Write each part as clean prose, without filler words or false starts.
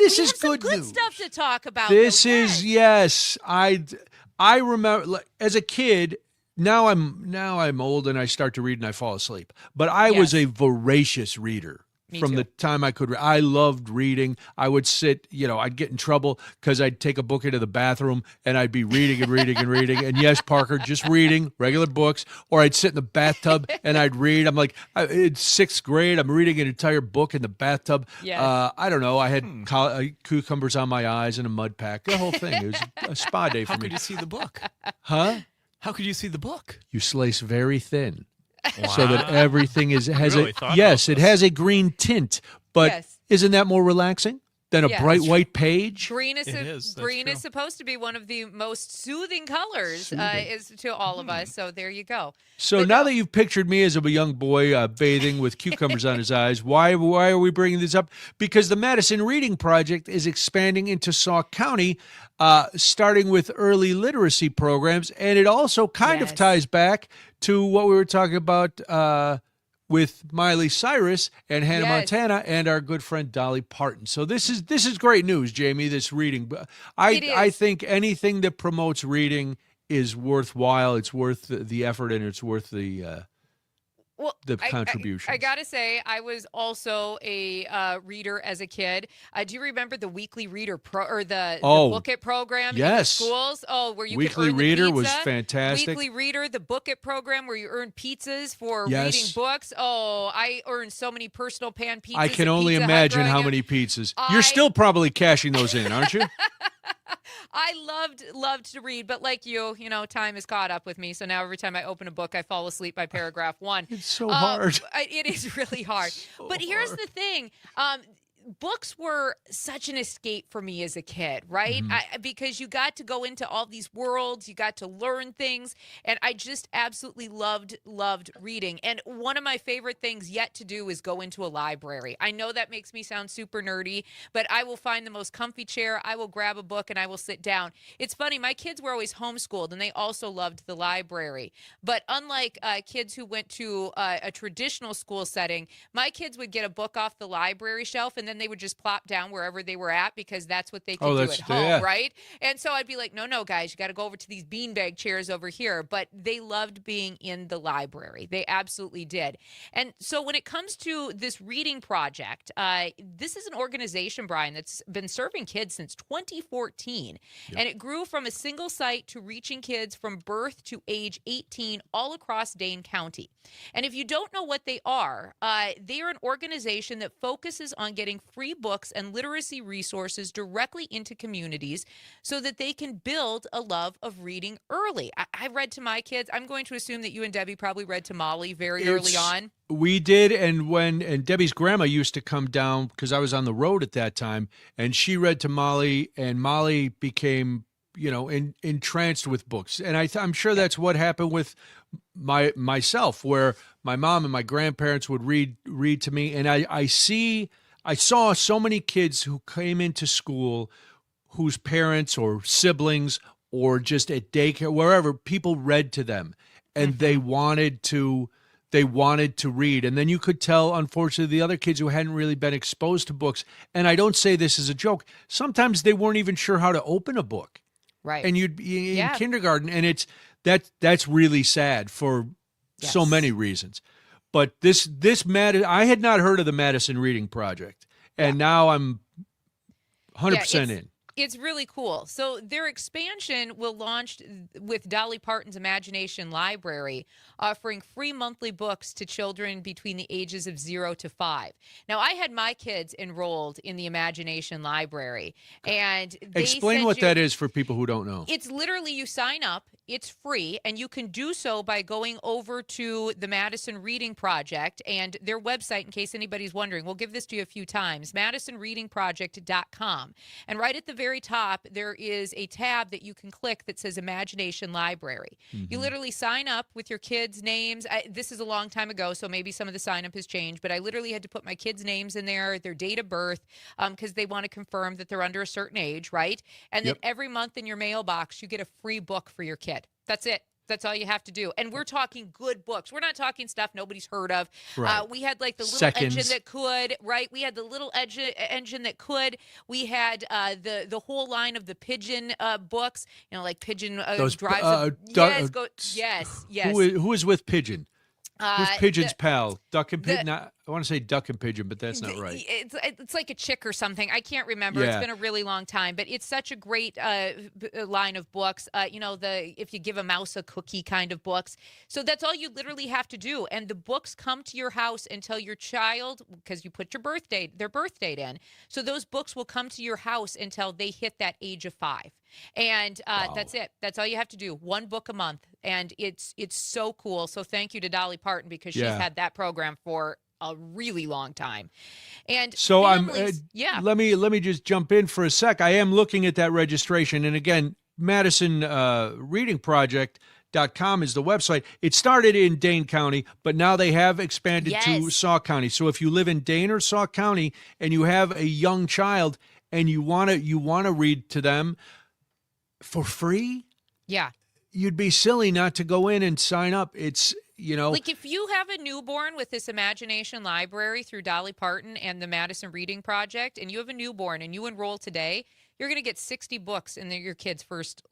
this is have some good good news. stuff to talk about. This though. is yes. I remember as a kid. Now I'm old and I start to read and I fall asleep. But I was a voracious reader. Me From too. the time I could read. I loved reading. I would sit, I'd get in trouble because I'd take a book into the bathroom and I'd be reading and reading and reading. And yes, Parker, just reading regular books. Or I'd sit in the bathtub and I'd read. I'm like, it's sixth grade. I'm reading an entire book in the bathtub. Yes. I don't know. I had cucumbers on my eyes and a mud pack. The whole thing. It was a spa day for How me. could you see the book? Huh? How could you see the book? You slice very thin. Wow. So that everything has really thought yes, about it has a green tint, but Yes. isn't that more relaxing than a Yes. bright white page? Green is It is, that's green true. is supposed to be one of the most soothing colors is to all of us. So there you go. So But now no- that you've pictured me as a young boy bathing with cucumbers on his eyes, why are we bringing this up? Because the Madison Reading Project is expanding into Sauk County, starting with early literacy programs, and it also kind of Yes. ties back to what we were talking about with Miley Cyrus and Hannah Yes. Montana and our good friend Dolly Parton. So this is great news, Jamie. This reading, It I is. think anything that promotes reading is worthwhile. It's worth the effort, and it's worth the Well, contributions. I gotta say, I was also a reader as a kid. Do you remember the weekly reader or the Book It program in the yes. schools? Oh, where you Weekly could earn the Reader was pizza? fantastic. Weekly Reader, the Book It program where you earn pizzas for Yes. reading books. Oh, I earned so many personal pan pizzas. I can at only Pizza Hut imagine growing how up. many pizzas. I- You're still probably cashing those in, aren't you? I loved to read, but like you, time has caught up with me. So now every time I open a book, I fall asleep by paragraph 1. It's so hard. It is really hard. But here's the thing. Books were such an escape for me as a kid, right? Because you got to go into all these worlds, you got to learn things, and I just absolutely loved reading. And one of my favorite things yet to do is go into a library. I know that makes me sound super nerdy, but I will find the most comfy chair, I will grab a book, and I will sit down. It's funny, my kids were always homeschooled, and they also loved the library. But unlike kids who went to a traditional school setting, my kids would get a book off the library shelf, and then they would just plop down wherever they were at because that's what they could do at home, right? And so I'd be like, no, guys, you got to go over to these beanbag chairs over here. But they loved being in the library. They absolutely did. And so when it comes to this reading project, this is an organization, Brian, that's been serving kids since 2014. And it grew from a single site to reaching kids from birth to age 18 all across Dane County. And if you don't know what they are an organization that focuses on getting free books and literacy resources directly into communities so that they can build a love of reading early. I read to my kids. I'm going to assume that you and Debbie probably read to Molly very early on. We did, and Debbie's grandma used to come down because I was on the road at that time, and she read to Molly, and Molly became entranced with books. And I'm sure that's what happened with myself, where my mom and my grandparents would read to me, and I saw so many kids who came into school whose parents or siblings or just at daycare, wherever, people read to them, and they wanted to read. And then you could tell, unfortunately, the other kids who hadn't really been exposed to books, and I don't say this as a joke, sometimes they weren't even sure how to open a book. Right. And you'd be in kindergarten, and that's really sad for so many reasons. But I had not heard of the Madison Reading Project, and now I'm 100% in. It's really cool. So their expansion will launch with Dolly Parton's Imagination Library, offering free monthly books to children between the ages of 0 to 5. Now, I had my kids enrolled in the Imagination Library, and they Explain what that is for people who don't know. It's literally you sign up, it's free, and you can do so by going over to the Madison Reading Project and their website, in case anybody's wondering. We'll give this to you a few times, MadisonReadingProject.com. And right at the very top, there is a tab that you can click that says Imagination Library. You literally sign up with your kids' names. This is a long time ago, so maybe some of the sign up has changed, but I literally had to put my kids' names in there, their date of birth, because they want to confirm that they're under a certain age, right? And then every month in your mailbox, you get a free book for your kid. That's it. That's all you have to do. And we're talking good books. We're not talking stuff nobody's heard of. Right. We had like the little Seconds. engine that could, right? We had the little engine that could. We had the whole line of the Pigeon books, like Pigeon Those drives. Yes. Who is with Pigeon? Who's Pigeon's pal? Duck and Pigeon? I want to say Duck and Pigeon, but that's not right. It's like a chick or something. I can't remember. Yeah. It's been a really long time, but it's such a great line of books. The if you give a mouse a cookie kind of books. So that's all you literally have to do. And the books come to your house until your child, because you put their birth date in. So those books will come to your house until they hit that age of 5. And that's it. That's all you have to do. One book a month. And it's so cool. So thank you to Dolly Parton, because she's had that program for a really long time. And so families, let me just jump in for a sec. I am looking at that registration. And again, Madison Reading Project.com is the website. It started in Dane County, but now they have expanded to Sauk County. So if you live in Dane or Sauk County and you have a young child and you want to read to them for free, you'd be silly not to go in and sign up. It's, like if you have a newborn with this Imagination Library through Dolly Parton and the Madison Reading Project, and you have a newborn and you enroll today, you're going to get 60 books in your kid's first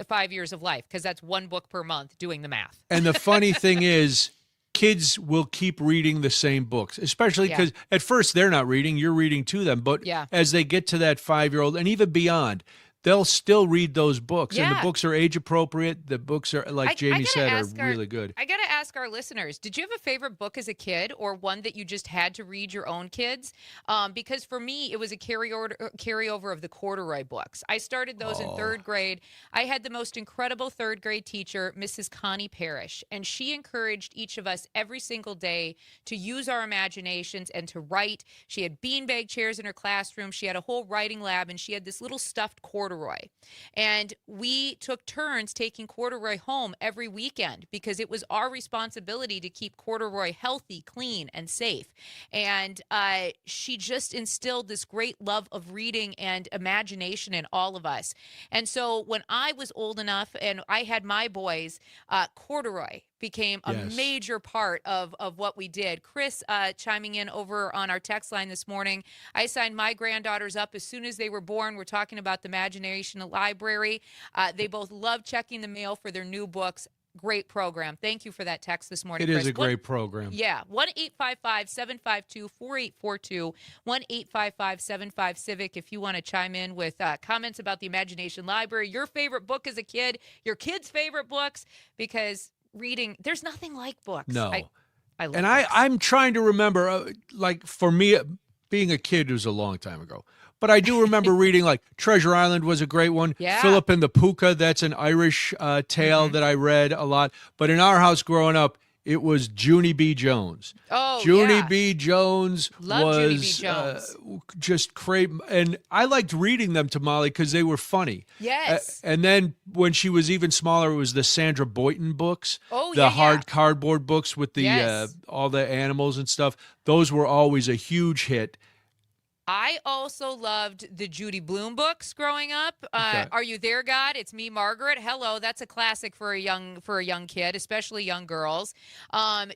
5 years of life, because that's one book per month, doing the math. And the funny thing is, kids will keep reading the same books, especially because at first they're not reading, you're reading to them. But as they get to that 5-year-old and even beyond, they'll still read those books. And the books are age appropriate. The books are, like Jamie said, are really good. I got to ask our listeners, did you have a favorite book as a kid, or one that you just had to read your own kids? Because for me, it was a carryover of the corduroy books. I started those in 3rd grade. I had the most incredible 3rd grade teacher, Mrs. Connie Parrish, and she encouraged each of us every single day to use our imaginations and to write. She had beanbag chairs in her classroom. She had a whole writing lab, and she had this little stuffed corduroy. And we took turns taking corduroy home every weekend, because it was our responsibility to keep corduroy healthy, clean, and safe. And she just instilled this great love of reading and imagination in all of us. And so when I was old enough and I had my boys, corduroy became a major part of what we did. Chris chiming in over on our text line this morning. I signed my granddaughters up as soon as they were born. We're talking about the Imagination Library. They both love checking the mail for their new books. Great program. Thank you for that text this morning, It Chris. is a great program. Yeah. 1-855-752-4842. 1-855-75-CIVIC if you want to chime in with comments about the Imagination Library, your favorite book as a kid, your kids' favorite books, because reading, there's nothing like books. No. I love and books. I'm trying to remember, like for me, being a kid was a long time ago. But I do remember reading, like, Treasure Island was a great one. Yeah. Philip and the Puka, that's an Irish tale that I read a lot. But in our house growing up, it was Junie B. Jones. Oh, Junie B. Jones Love Junie B. was Jones. just great. And I liked reading them to Molly because they were funny. Yes. And then when she was even smaller, it was the Sandra Boynton books. Oh, the hard cardboard books with the all the animals and stuff. Those were always a huge hit. I also loved the Judy Blume books growing up. Okay. Are You There, God? It's Me, Margaret. Hello, that's a classic for a young kid, especially young girls.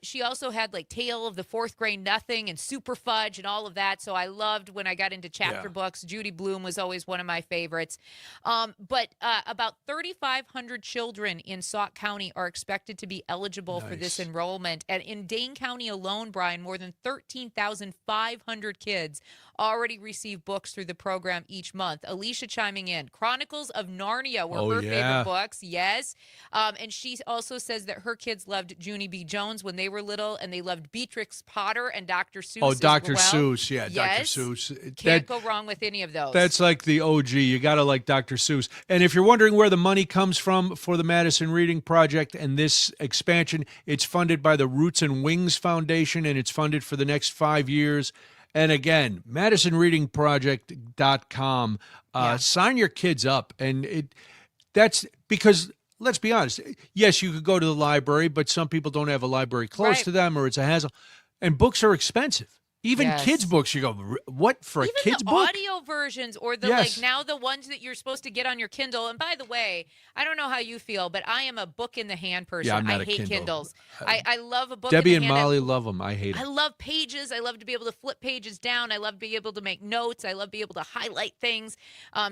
She also had like Tale of the Fourth Grade Nothing and Super Fudge and all of that. So I loved when I got into chapter books. Judy Blume was always one of my favorites. But about 3,500 children in Sauk County are expected to be eligible for this enrollment. And in Dane County alone, Brian, more than 13,500 kids already receive books through the program each month. Alicia chiming in. Chronicles of Narnia were her favorite books. Yes. And she also says that her kids loved Junie B. Jones when they were little, and they loved Beatrix Potter and Dr. Seuss. Oh, Dr. as well. Seuss. Yeah, Yes. Dr. Seuss. Can't go wrong with any of those. That's like the OG. You got to like Dr. Seuss. And if you're wondering where the money comes from for the Madison Reading Project and this expansion, it's funded by the Roots and Wings Foundation, and it's funded for the next 5 years. And again, MadisonReadingProject.com. Sign your kids up. And that's because, let's be honest, yes, you could go to the library, but some people don't have a library close to them, or it's a hassle. And books are expensive. Even Yes. kids' books, you go, what for a Even kid's the book? audio versions or the Yes. now the ones that you're supposed to get on your Kindle. And by the way, I don't know how you feel, but I am a book in the hand person. Yeah, I'm not I a hate Kindle. Kindles. I love a book Debbie in and the hand. Molly love them. I hate I them. love pages. I love to be able to flip pages down. I love to be able to make notes. I love to be able to highlight things.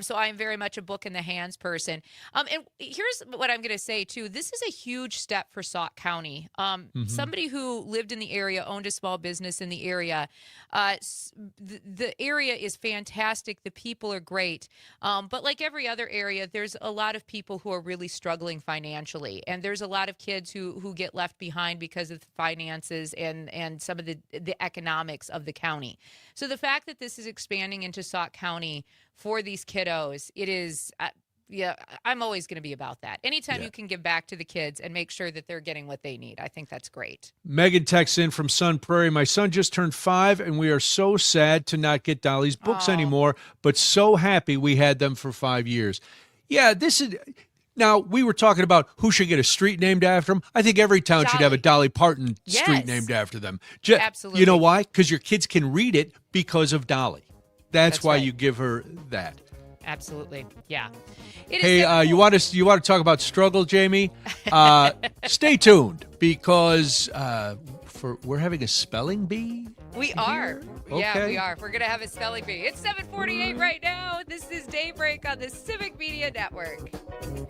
So I am very much a book in the hands person. And here's what I'm going to say too. This is a huge step for Sauk County. Somebody who lived in the area, owned a small business in the area. The area is fantastic. The people are great. But like every other area, there's a lot of people who are really struggling financially. And there's a lot of kids who get left behind because of the finances and some of the economics of the county. So the fact that this is expanding into Sauk County for these kiddos, it is, I'm always going to be about that. Anytime you can give back to the kids and make sure that they're getting what they need, I think that's great. Megan texts in from Sun Prairie. My son just turned 5, and we are so sad to not get Dolly's books anymore, but so happy we had them for 5 years. Yeah, this is... Now, we were talking about who should get a street named after them. I think every town should have a Dolly Parton street named after them. Absolutely. You know why? Because your kids can read it because of Dolly. That's why right. you give her that. Absolutely. Yeah. It is Hey, so cool. you want to talk about struggle, Jamie? Stay tuned because we're having a spelling bee. We are. Okay. Yeah, we are. We're going to have a spelling bee. It's 7:48 right now. This is Daybreak on the Civic Media Network.